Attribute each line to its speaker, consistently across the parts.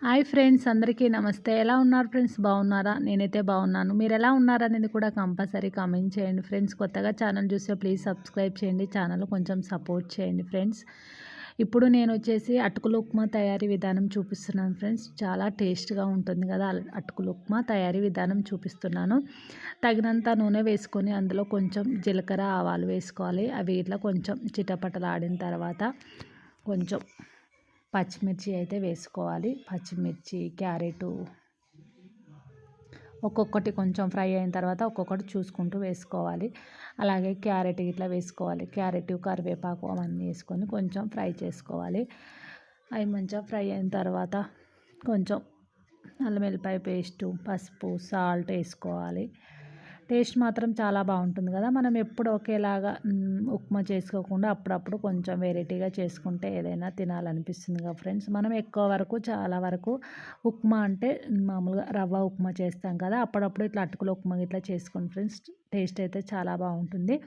Speaker 1: Hi friends, అందరికీ నమస్తే. ఎలా ఉన్నారు ఫ్రెండ్స్? బాగున్నారా? నేనైతే బాగున్నాను. మీరు ఎలా ఉన్నారనేది కూడా కంపల్సరీ కామెంట్ చేయండి ఫ్రెండ్స్. కొత్తగా ఛానల్ చూస్తే ప్లీజ్ సబ్స్క్రైబ్ చేయండి. ఛానల్ కొంచెం సపోర్ట్ చేయండి ఫ్రెండ్స్. ఇప్పుడు నేను వచ్చేసి అటుకుల ఉప్మా తయారీ విధానం చూపిస్తున్నాను ఫ్రెండ్స్. చాలా టేస్ట్గా ఉంటుంది కదా, అటుకుల ఉప్మా తయారీ విధానం చూపిస్తున్నాను. తగినంత నూనె వేసుకొని అందులో కొంచెం జీలకర్ర, ఆవాలు వేసుకోవాలి. అవి ఇట్లా కొంచెం చిటపటలాడిన తర్వాత కొంచెం పచ్చిమిర్చి అయితే వేసుకోవాలి. పచ్చిమిర్చి, క్యారెటు ఒక్కొక్కటి కొంచెం ఫ్రై అయిన తర్వాత ఒక్కొక్కటి చూసుకుంటూ వేసుకోవాలి. అలాగే క్యారెట్ ఇట్లా వేసుకోవాలి. క్యారెట్, కరివేపాకు అవన్నీ వేసుకొని కొంచెం ఫ్రై చేసుకోవాలి. అవి మంచిగా ఫ్రై అయిన తర్వాత కొంచెం అల్లం వెల్లిపాయ పేస్టు, పసుపు, సాల్ట్ వేసుకోవాలి. టేస్ట్ మాత్రం చాలా బాగుంటుంది కదా. మనం ఎప్పుడు ఒకేలాగా ఉప్మా చేసుకోకుండా అప్పుడప్పుడు కొంచెం వెరైటీగా చేసుకుంటే ఏదైనా తినాలనిపిస్తుంది కదా ఫ్రెండ్స్. మనం ఎక్కువ వరకు చాలా వరకు ఉప్మా అంటే మామూలుగా రవ్వ ఉప్మా చేస్తాం కదా, అప్పుడప్పుడు ఇట్లా అటుకుల ఉప్మా ఇట్లా చేసుకోండి ఫ్రెండ్స్. టేస్ట్ అయితే చాలా బాగుంటుంది.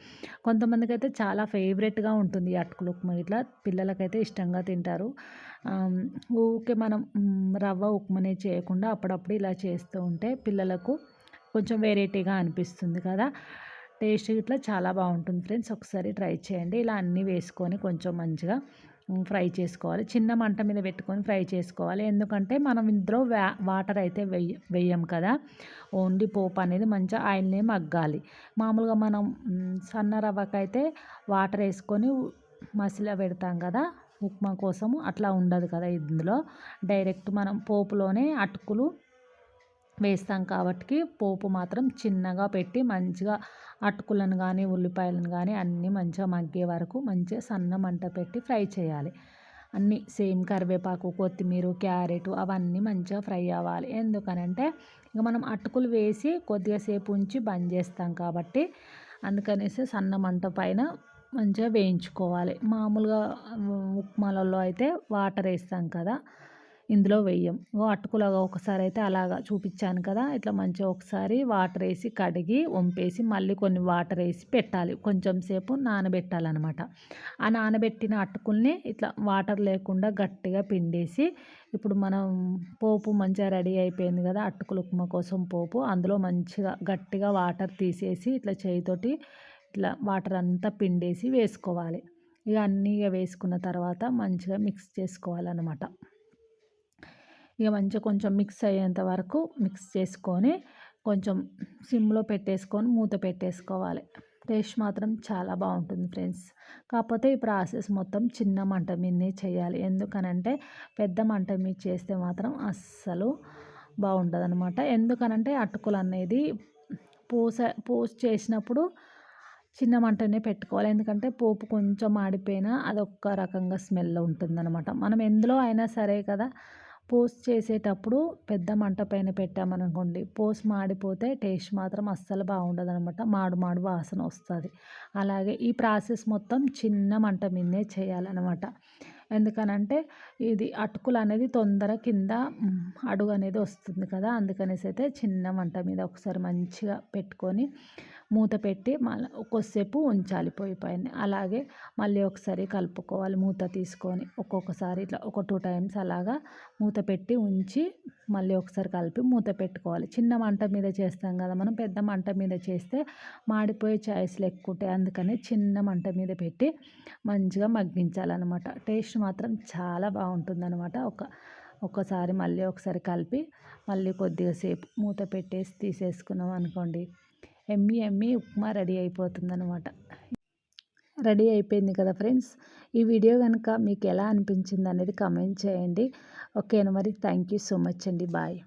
Speaker 1: కొంతమందికి అయితే చాలా ఫేవరెట్గా ఉంటుంది ఈ అటుకుల ఉప్మా. ఇట్లా పిల్లలకైతే ఇష్టంగా తింటారు. ఊరికే మనం రవ్వ ఉప్మానే చేయకుండా అప్పుడప్పుడు ఇలా చేస్తూ ఉంటే పిల్లలకు కొంచెం వెరైటీగా అనిపిస్తుంది కదా. టేస్ట్ ఇట్లా చాలా బాగుంటుంది ఫ్రెండ్స్. ఒకసారి ట్రై చేయండి. ఇలా అన్నీ వేసుకొని కొంచెం మంచిగా ఫ్రై చేసుకోవాలి. చిన్న మంట మీద పెట్టుకొని ఫ్రై చేసుకోవాలి. ఎందుకంటే మనం ఇందులో వాటర్ అయితే వెయ్యం కదా. ఓన్లీ పోపు అనేది మంచిగా ఆయిల్నే మగ్గాలి. మామూలుగా మనం సన్న రవ్వకైతే వాటర్ వేసుకొని మసిల పెడతాం కదా ఉప్మా కోసము, అట్లా ఉండదు కదా ఇందులో. డైరెక్ట్ మనం పోపులోనే అటుకులు వేస్తాం కాబట్టి పోపు మాత్రం చిన్నగా పెట్టి మంచిగా అటుకులను కానీ ఉల్లిపాయలను కానీ అన్నీ మంచిగా మగ్గే వరకు మంచిగా సన్న మంట పెట్టి ఫ్రై చేయాలి. అన్నీ సేమ్ కరివేపాకు, కొత్తిమీర, క్యారెట్ అవన్నీ మంచిగా ఫ్రై అవ్వాలి. ఎందుకనంటే ఇక మనం అటుకులు వేసి కొద్దిగా సేపు ఉంచి బంద్ చేస్తాం కాబట్టి అందుకనేసి సన్న మంట పైన మంచిగా వేయించుకోవాలి. మామూలుగా ఉప్మాలలో అయితే వాటర్ వేస్తాం కదా, ఇందులో వెయ్యం. అటుకులాగా ఒకసారి అయితే అలాగా చూపించాను కదా, ఇట్లా మంచిగా ఒకసారి వాటర్ వేసి కడిగి వంపేసి మళ్ళీ కొన్ని వాటర్ వేసి పెట్టాలి. కొంచెం సేపు నానబెట్టాలన్నమాట. ఆ నానబెట్టిన అటుకుల్ని ఇట్లా వాటర్ లేకుండా గట్టిగా పిండేసి ఇప్పుడు మనం పోపు మంచిగా రెడీ అయిపోయింది కదా అటుకుల ఉప్మా కోసం పోపు, అందులో మంచిగా గట్టిగా వాటర్ తీసేసి ఇట్లా చేయితోటి ఇట్లా వాటర్ అంతా పిండేసి వేసుకోవాలి. ఇక అన్నీ వేసుకున్న తర్వాత మంచిగా మిక్స్ చేసుకోవాలన్నమాట. ఇక మంచిగా కొంచెం మిక్స్ అయ్యేంత వరకు మిక్స్ చేసుకొని కొంచెం సిమ్లో పెట్టేసుకొని మూత పెట్టేసుకోవాలి. టేస్ట్ మాత్రం చాలా బాగుంటుంది ఫ్రెండ్స్. కాకపోతే ఈ ప్రాసెస్ మొత్తం చిన్న మంట మీదనే చేయాలి. ఎందుకనంటే పెద్ద మంట మీద చేస్తే మాత్రం అస్సలు బాగుంటుంది అనమాట. ఎందుకనంటే అటుకులు అనేది పోసి చేసినప్పుడు చిన్న మంటనే పెట్టుకోవాలి. ఎందుకంటే పోపు కొంచెం మాడిపోయినా అదొక్క రకంగా స్మెల్ ఉంటుందన్నమాట. మనం ఎందులో అయినా సరే కదా, పోస్ట్ చేసేటప్పుడు పెద్ద మంట పైన పెట్టామనుకోండి, పోస్ట్ మాడిపోతే టేస్ట్ మాత్రం అస్సలు బాగుండదనమాట. మాడు మాడు వాసన వస్తుంది. అలాగే ఈ ప్రాసెస్ మొత్తం చిన్న మంట మీదనే చేయాలన్నమాట. ఎందుకనంటే ఇది అటుకులు అనేది తొందర కింద అడుగు అనేది వస్తుంది కదా, అందుకనేసి అయితే చిన్న మంట మీద ఒకసారి మంచిగా పెట్టుకొని మూత పెట్టి మళ్ళీ కొద్దిసేపు ఉంచాలి పొయ్యి పైన. అలాగే మళ్ళీ ఒకసారి కలుపుకోవాలి మూత తీసుకొని. ఒక్కొక్కసారి ఇట్లా ఒక 2 టైమ్స్ అలాగా మూత పెట్టి ఉంచి మళ్ళీ ఒకసారి కలిపి మూత పెట్టుకోవాలి. చిన్న మంట మీద చేస్తాం కదా మనం, పెద్ద మంట మీద చేస్తే మాడిపోయే ఛాయిస్లు ఎక్కువ ఉంటాయి. అందుకని చిన్న మంట మీద పెట్టి మంచిగా మగ్గించాలన్నమాట. టేస్ట్ మాత్రం చాలా బాగుంటుందన్నమాట. ఒక్కసారి మళ్ళీ ఒకసారి కలిపి మళ్ళీ కొద్దిగా సేపు మూత పెట్టేసి తీసేసుకున్నాం అనుకోండి, ఎమ్మి ఎమ్మి ఉప్మా రెడీ అయిపోతుందన్నమాట. రెడీ అయిపోయింది కదా ఫ్రెండ్స్. ఈ వీడియో కనుక మీకు ఎలా అనిపించింది అనేది కామెంట్ చేయండి. ఓకేనా మరి. థ్యాంక్ యూ సో మచ్ అండి. బాయ్.